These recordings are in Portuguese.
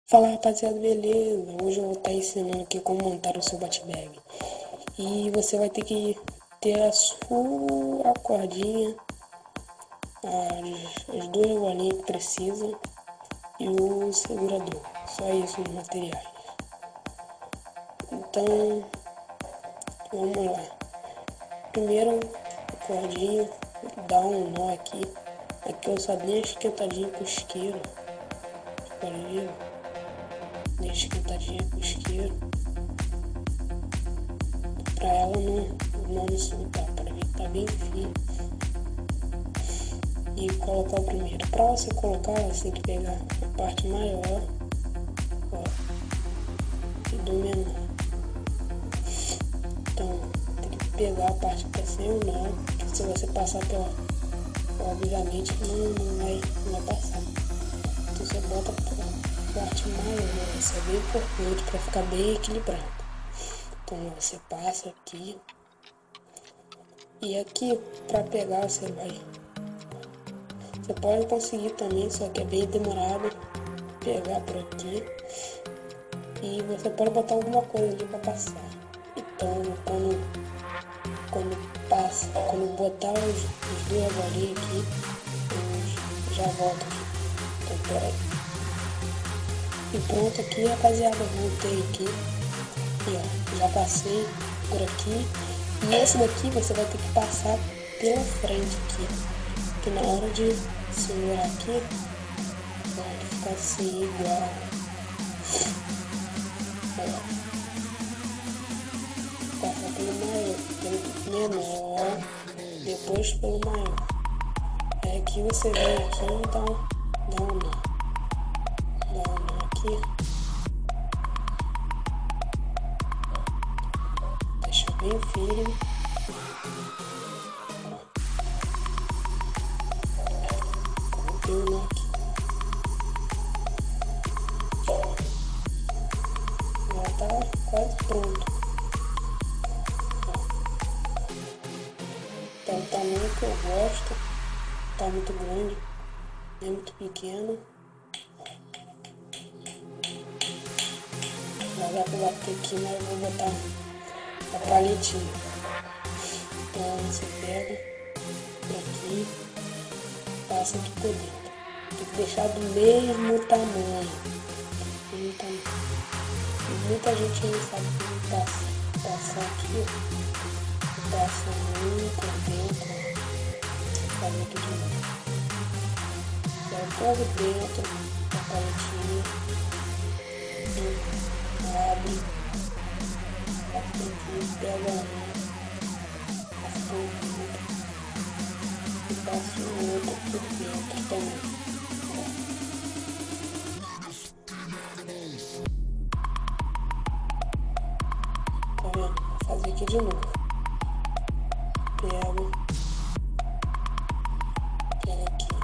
Fala rapaziada, beleza? Hoje eu vou estar ensinando aqui como montar o seu bate-bag. E você vai ter que ter a sua cordinha, as duas bolinhas que precisa e o segurador. Só isso os materiais. Então, vamos lá. Primeiro, a cordinha, dá um nó aqui. Aqui eu só dei uma esquentadinha com o isqueiro. Pode ver? Dei esquentadinha com o isqueiro. Pra ela não soltar, para ver que tá bem fino. E colocar o primeiro. Pra você colocar, você tem que pegar a parte maior, ó, e do menor. Então, tem que pegar a parte que tá sem o nó, que se você passar pela, obviamente não vai passar. Então você bota a parte maior, isso é bem importante para ficar bem equilibrado. Então você passa aqui, e aqui para pegar você pode conseguir também, só que é bem demorado pegar por aqui, e você pode botar alguma coisa ali para passar. Então quando botar os duas bolinhas aqui, eu já volto aqui. Então peraí. E pronto aqui, rapaziada, voltei aqui. E ó, já passei por aqui. E esse daqui você vai ter que passar pela frente aqui. Que na hora de segurar aqui, vai ficar assim igual. Ó. Passa pelo maior, pelo menor, depois pelo maior. Aí aqui você vem aqui e dá um nó. Dá um nó aqui. Deixa bem firme. Coloquei o nó aqui. Já tá quase pronto. Então, o tamanho que eu gosto, tá muito grande, nem muito pequeno. Já dá pra bater aqui, mas eu vou botar a paletinha. Então você pega aqui, passa aqui por dentro. Tem que deixar do mesmo tamanho. E muita gente não sabe como passar aqui. Passa muito por dentro. Fazer aqui de novo. Eu pego dentro da paletinha. Abre. Aqui pega a folha e passa o outro por dentro também. Tá vendo? Vou fazer aqui de novo. Pega aqui,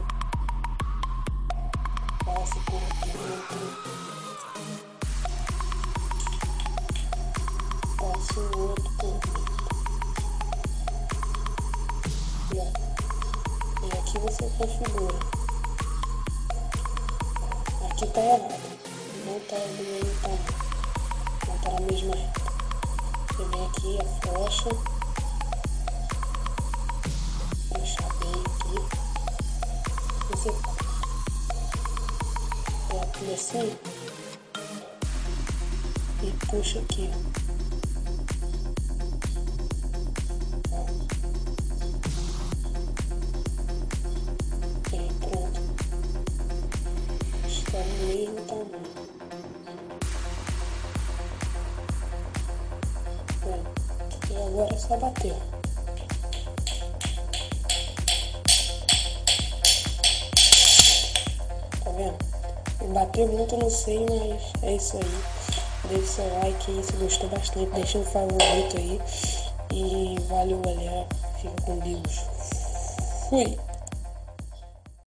passa por dentro, passa o outro por dentro, e aqui você configura. Aqui tá errado, não tá do mesmo tamanho, não tá na mesma reta. Você vem aqui, afrouxa. Puxar bem aqui. Você coloca assim e puxa aqui. E aí, pronto. Está no mesmo tamanho. E agora é só bater. Bateu muito, não sei, mas é isso aí. Deixe seu like aí se gostou bastante. Deixa um favorito aí. E valeu, galera. Fica com Deus. Fui!